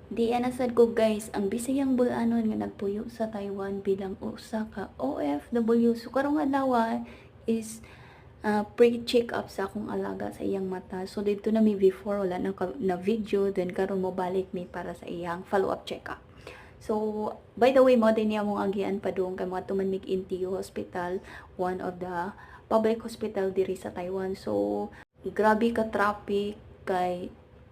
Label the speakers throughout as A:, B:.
A: Di anasad ko guys, ang bisayang bulanon nga nagpuyo sa Taiwan bilang usa ka OFW. So karong adlaw is pre-check up sa akong alaga sa iyang mata. So dito na mi before wala na video, then karon mo balik mi para sa iyang follow-up check-up. So by the way mo din niya mong agian pa doon kay mga tuman mig NTU Hospital, one of the public hospital diri sa Taiwan. So grabe ka traffic kay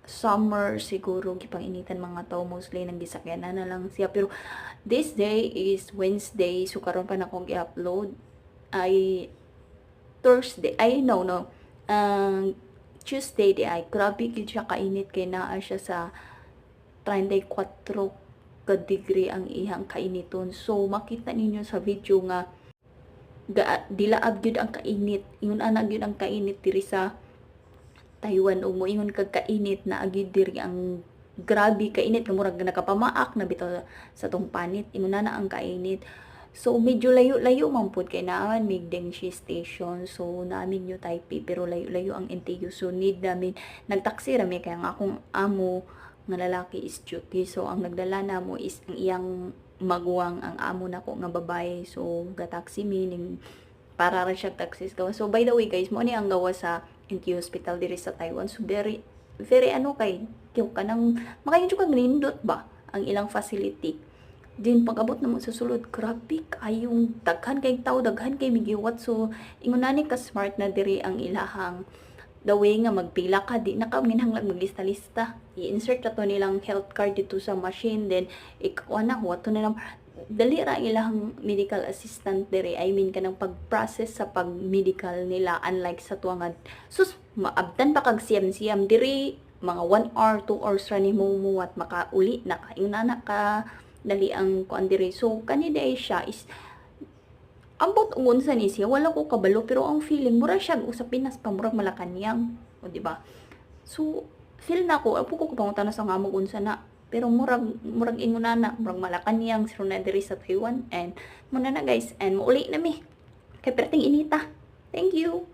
A: summer siguro gipang-initan mga tao, mostly nang gisakyanan na lang siya, pero this day is Wednesday, so karon pa na kong i-upload ay Thursday, ay no Tuesday di ay grabe gid siya kainit kay naa siya sa 34 ka degree ang ihang kainiton. So makita ninyo sa video nga dilaab gyud ang kainit, ingon ana gyud ang kainit diri sa Taiwan, ug moingon kag kainit na agid diri ang grabe kainit nga murag nakapamaak na bitaw sa tong panit, ingon na ang kainit. So medyo layo-layo man pud kay naaman mig Dengshi station, so naamin yo Taipei pero layo-layo ang NTU, so need namin nagtaksi rami kay ang akong amo nga lalaki is duty, so ang nagdala namo is ang iyang maguwang, ang amo nako nga babae, so gataksi mi ning para ra siya taxis gawa. So by the way guys, mo ni ang gawa sa NTU Hospital diri sa Taiwan. So very very kay tiyo ka nang makayon jud kag nindot ba ang ilang facility. Din pag-abot na mo sa sulod, grabe kayong daghan kay tao, daghan kay migiwat. So ingon na ni ka smart na diri ang ilahang the way nga magpila ka, di na ka minhanglag maglista-lista. I-insert na to nilang health card dito sa machine, then ikaw na wato na lang dali ra ilang medical assistant diri, I mean kanang pag-process sa pag-medical nila, unlike sa tuwang sus maabtan pa kag siyam-siyam diri mga 1 hour 2 hours ra nimo muwat makauli na ka ingna ka dali ang kuan diri. So kani day siya is ambot unsa ni siya, wala ko kabalo, pero ang feeling mura siya usap Pinas pa, murag Malacañang, o di ba? So feel na ko apo ko pangutan sa nga mo unsa na, pero murag ingonana murag Malacañang siro na diri sa Taiwan. And muna na guys, and mauli na mi kay perting inita. Thank you.